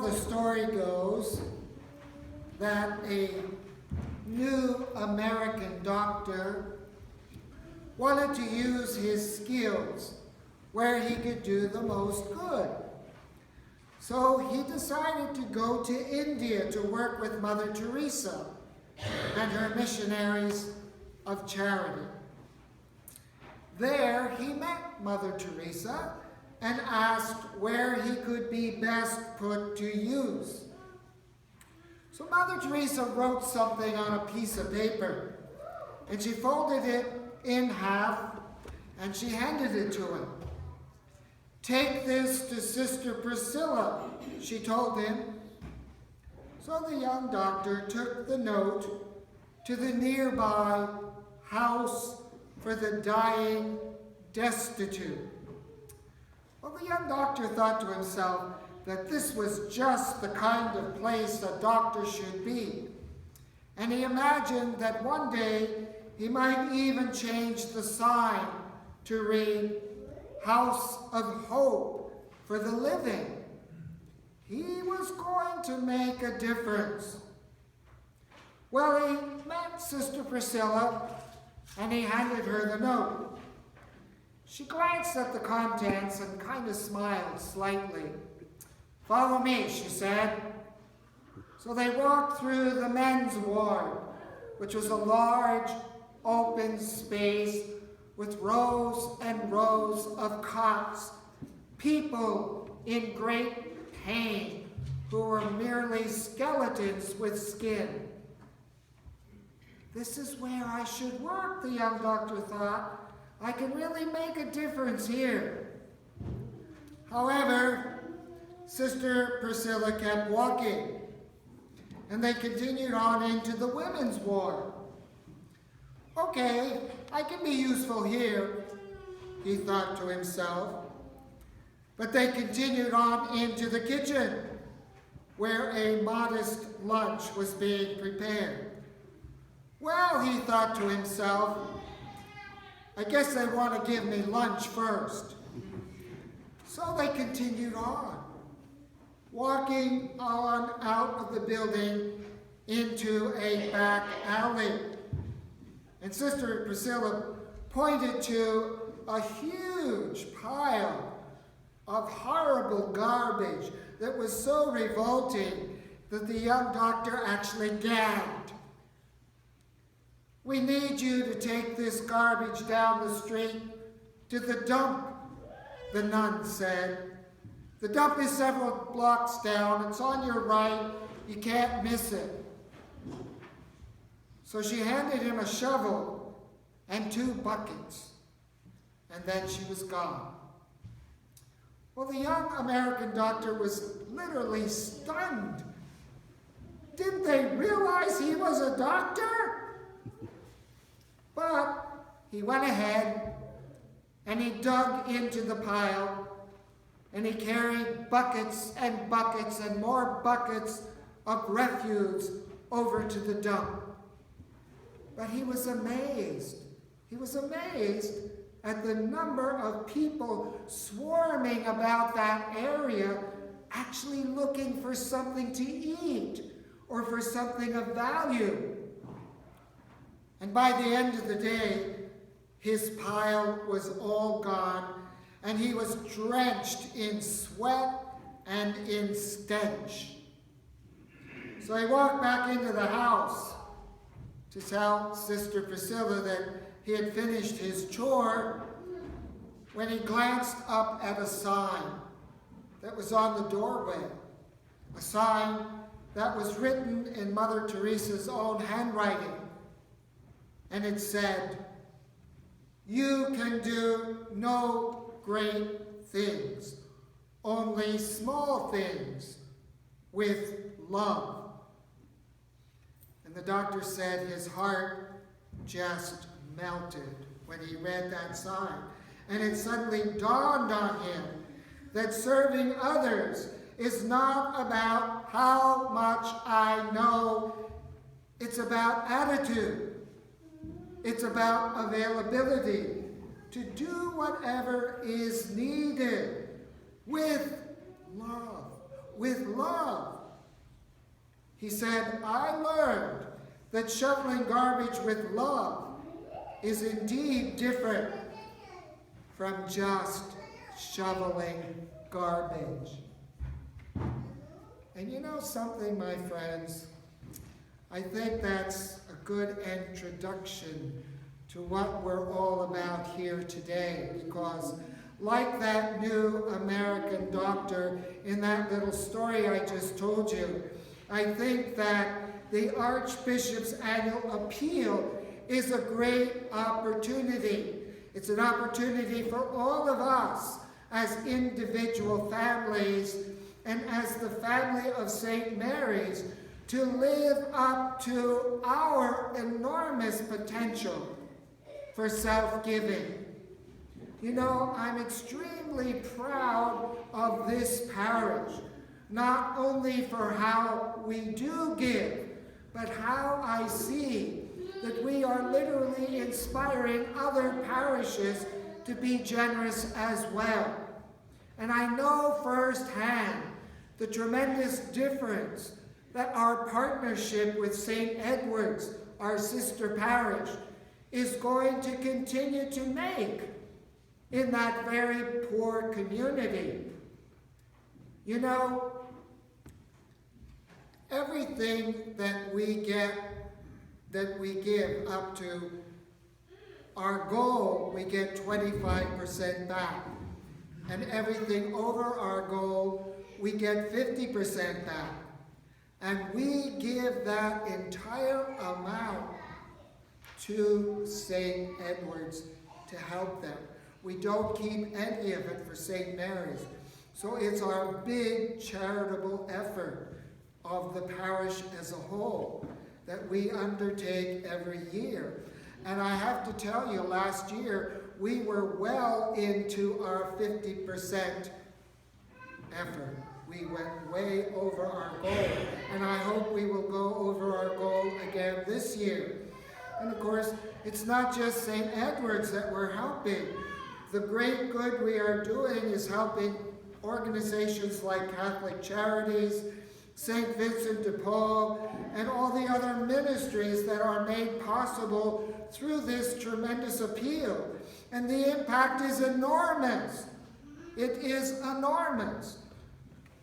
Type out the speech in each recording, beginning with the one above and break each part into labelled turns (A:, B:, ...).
A: the story goes that a new American doctor wanted to use his skills where he could do the most good. So he decided to go to India to work with Mother Teresa and her missionaries of charity. There he met Mother Teresa and asked where he could be best put to use. So Mother Teresa wrote something on a piece of paper, and she folded it in half, and she handed it to him. "Take this to Sister Priscilla," she told him. So the young doctor took the note to the nearby house for the dying destitute. Well, the young doctor thought to himself that this was just the kind of place a doctor should be. And he imagined that one day he might even change the sign to read, "House of Hope for the Living." He was going to make a difference. Well, he met Sister Priscilla and he handed her the note. She glanced at the contents and kind of smiled slightly. "Follow me," she said. So they walked through the men's ward, which was a large open space with rows and rows of cots, people in great pain who were merely skeletons with skin. This is where I should work, the young doctor thought. I can really make a difference here. However, Sister Priscilla kept walking, and they continued on into the women's ward. "Okay, I can be useful here," he thought to himself. But they continued on into the kitchen, where a modest lunch was being prepared. "Well," he thought to himself, "I guess they want to give me lunch first." So they continued on, walking on out of the building into a back alley. And Sister Priscilla pointed to a huge pile of horrible garbage that was so revolting that the young doctor actually gagged. "We need you to take this garbage down the street to the dump," the nun said. "The dump is several blocks down. It's on your right. You can't miss it." So she handed him a shovel and 2 buckets, and then she was gone. Well, the young American doctor was literally stunned. Didn't they realize he was a doctor? But he went ahead and he dug into the pile and he carried buckets and buckets and more buckets of refuse over to the dump. But he was amazed. He was amazed at the number of people swarming about that area, actually looking for something to eat or for something of value. And by the end of the day, his pile was all gone, and he was drenched in sweat and in stench. So he walked back into the house to tell Sister Priscilla that he had finished his chore when he glanced up at a sign that was on the doorway, a sign that was written in Mother Teresa's own handwriting. And it said, "You can do no great things, only small things with love." And the doctor said his heart just melted when he read that sign. And it suddenly dawned on him that serving others is not about how much I know. It's about attitude. It's about availability to do whatever is needed with love. with love. He said, I learned that shoveling garbage with love is indeed different from just shoveling garbage. And you know something, my friends? I think that's a good introduction to what we're all about here today, because like that new American doctor in that little story I just told you, I think that the Archbishop's annual appeal is a great opportunity. It's an opportunity for all of us as individual families and as the family of St. Mary's to live up to our enormous potential for self-giving. You know, I'm extremely proud of this parish, not only for how we do give, but how I see that we are literally inspiring other parishes to be generous as well. And I know firsthand the tremendous difference that our partnership with St. Edward's, our sister parish, is going to continue to make in that very poor community. You know, everything that we give up to our goal, we get 25% back. And everything over our goal, we get 50% back. And we give that entire amount to St. Edward's to help them. We don't keep any of it for St. Mary's. So it's our big charitable effort of the parish as a whole that we undertake every year. And I have to tell you, last year we were well into our 50% effort. We went way over our goal, and I hope we will go over our goal again this year. And of course, it's not just St. Edward's that we're helping. The great good we are doing is helping organizations like Catholic Charities, St. Vincent de Paul, and all the other ministries that are made possible through this tremendous appeal. And the impact is enormous. It is enormous.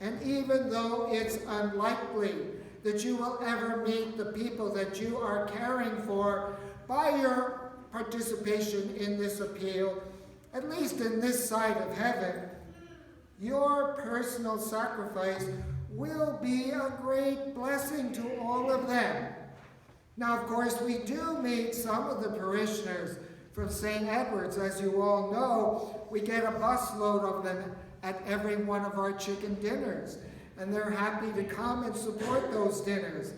A: And even though it's unlikely that you will ever meet the people that you are caring for by your participation in this appeal, at least in this side of heaven, your personal sacrifice will be a great blessing to all of them. Now, of course, we do meet some of the parishioners from St. Edward's. As you all know, we get a busload of them at every one of our chicken dinners. And they're happy to come and support those dinners.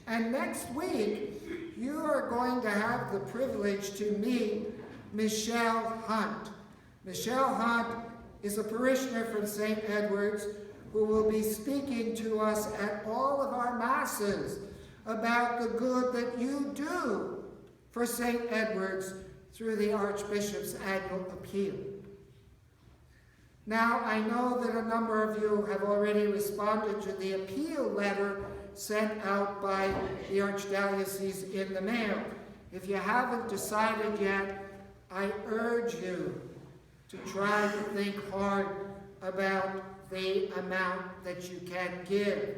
A: And next week, you are going to have the privilege to meet Michelle Hunt. Michelle Hunt is a parishioner from St. Edward's who will be speaking to us at all of our masses about the good that you do for St. Edward's through the Archbishop's annual appeal. Now, I know that a number of you have already responded to the appeal letter sent out by the Archdiocese in the mail. If you haven't decided yet, I urge you to try to think hard about the amount that you can give.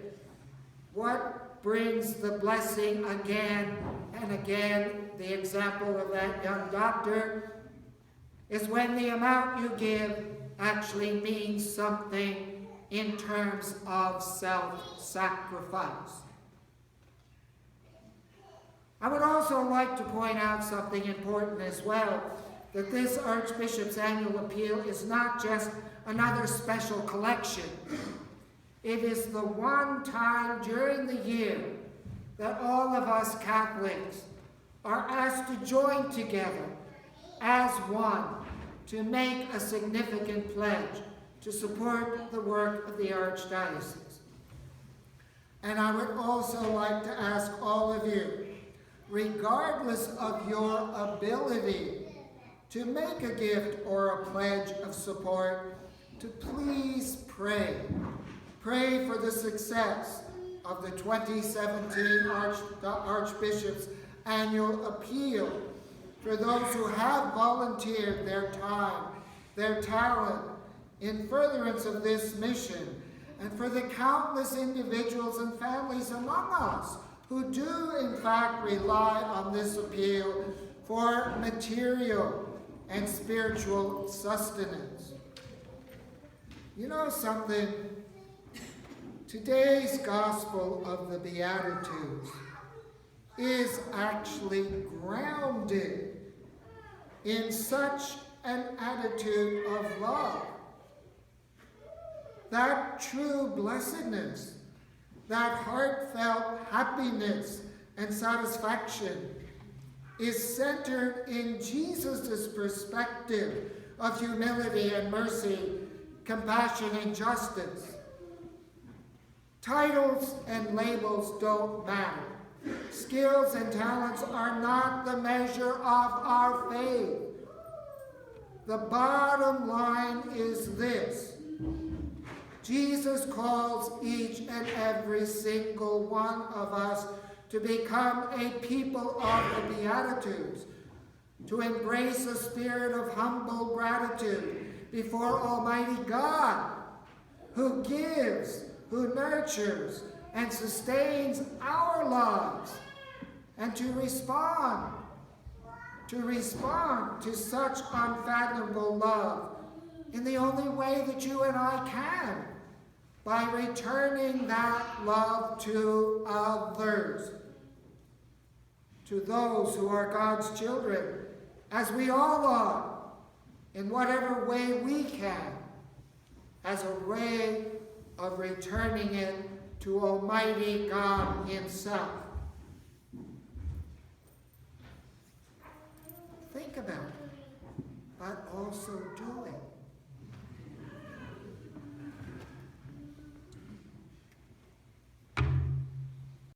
A: What brings the blessing again and again, the example of that young doctor, is when the amount you give actually means something in terms of self-sacrifice. I would also like to point out something important as well, that this Archbishop's annual appeal is not just another special collection. It is the one time during the year that all of us Catholics are asked to join together as one to make a significant pledge to support the work of the Archdiocese. And I would also like to ask all of you, regardless of your ability to make a gift or a pledge of support, to please pray. Pray for the success of the 2017 Archbishop's annual appeal for those who have volunteered their time, their talent in furtherance of this mission, and for the countless individuals and families among us who do in fact rely on this appeal for material and spiritual sustenance. You know something? Today's Gospel of the Beatitudes is actually grounded in such an attitude of love. That true blessedness, that heartfelt happiness and satisfaction is centered in Jesus' perspective of humility and mercy, compassion and justice. Titles and labels don't matter. Skills and talents are not the measure of our faith. The bottom line is this: Jesus calls each and every single one of us to become a people of the Beatitudes, to embrace a spirit of humble gratitude before Almighty God, who gives, who nurtures, and sustains our lives, and to respond to such unfathomable love in the only way that you and I can, by returning that love to others, to those who are God's children, as we all are, in whatever way we can, as a way of returning it to Almighty God Himself. Think about it, but also do it.